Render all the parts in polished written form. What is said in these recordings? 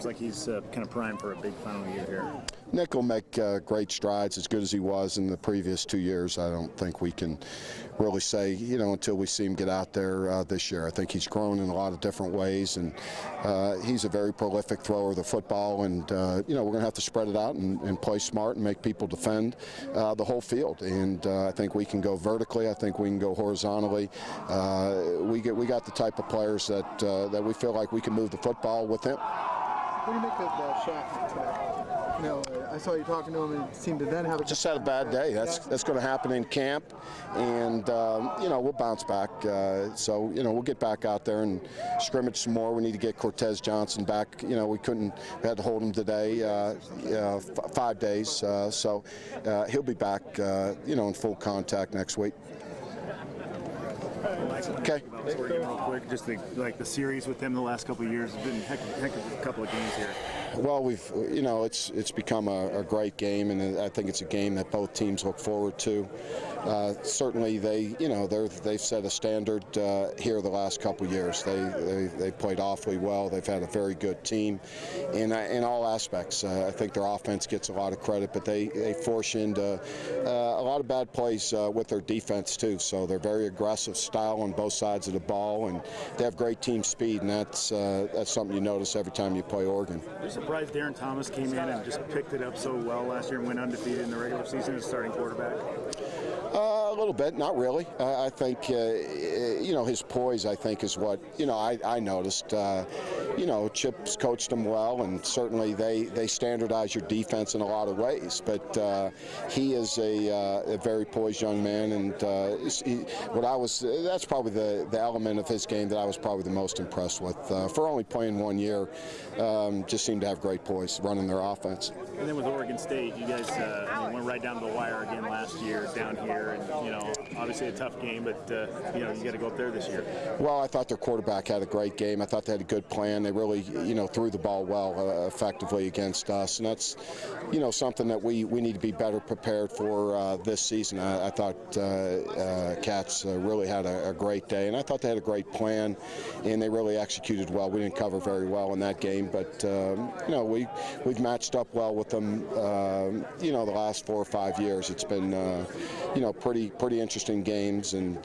seems like he's kind of primed for a big final year here. Nick will make great strides, as good as he was in the previous 2 years. I don't think we can really say, until we see him get out there this year. I think he's grown in a lot of different ways, and he's a very prolific thrower of the football. And we're going to have to spread it out and play smart and make people defend the whole field. And I think we can go vertically. I think we can go horizontally. We got the type of players that we feel like we can move the football with him. What do you make of Shaq today? I saw you talking to him, and it seemed to then have just had a bad day. That's going to happen in camp, and we'll bounce back. So we'll get back out there and scrimmage some more. We need to get Cortez Johnson back. We had to hold him today, 5 days. So he'll be back, in full contact next week. Okay. Real quick, just the series with him the last couple of years has been a heck of a couple of games here. Well, it's become a great game, and I think it's a game that both teams look forward to. Certainly, they've set a standard here the last couple of years. They played awfully well. They've had a very good team in all aspects. I think their offense gets a lot of credit, but they force into a lot of bad plays with their defense too. So they're very aggressive style on both sides of the ball, and they have great team speed, and that's something you notice every time you play Oregon. Are you surprised Darren Thomas came in and just picked it up so well last year and went undefeated in the regular season as starting quarterback? A little bit, not really. I think, his poise, I think, is what, I noticed. Chip's coached him well, and certainly they standardize your defense in a lot of ways. But he is a very poised young man, and that's probably the element of his game that I was probably the most impressed with. For only playing 1 year, just seemed to have great poise running their offense. And then with Oregon State, you guys went right down to the wire again last year, down here, and obviously a tough game, but you got to go up there this year. Well, I thought their quarterback had a great game. I thought they had a good plan. They really, threw the ball well effectively against us, and that's, something that we need to be better prepared for this season. I thought Cats really had a great day, and I thought they had a great plan, and they really executed well. We didn't cover very well in that game, but we've matched up well with them. The last 4 or 5 years, it's been pretty interesting games, and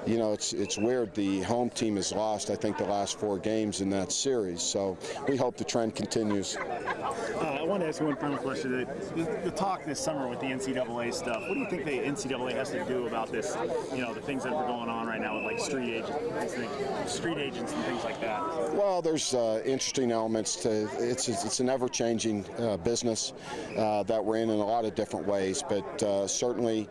it's weird. The home team has lost, I think, the last 4 games in that series, so we hope the trend continues. I want to ask you one final question. The talk this summer with the NCAA stuff, what do you think the NCAA has to do about this, the things that are going on right now with like street agents and things like that? Well, there's interesting elements to it's an ever-changing business that we're in a lot of different ways, but certainly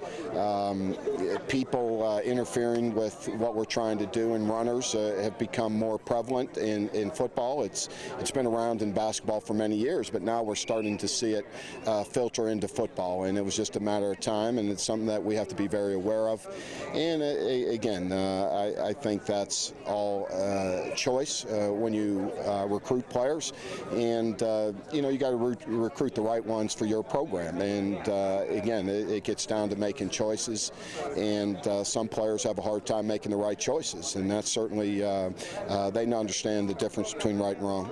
people interfering with what we're trying to do, and runners have become more prevalent in football. It's been around in basketball for many years, but now we're starting to see it filter into football, and it was just a matter of time, and it's something that we have to be very aware of. And again, I think that's all choice when you recruit players, and you got to recruit the right ones for your program. And again, it gets down to making choices, and some players have a hard time making the right choices, and that's certainly they understand the difference between right and wrong.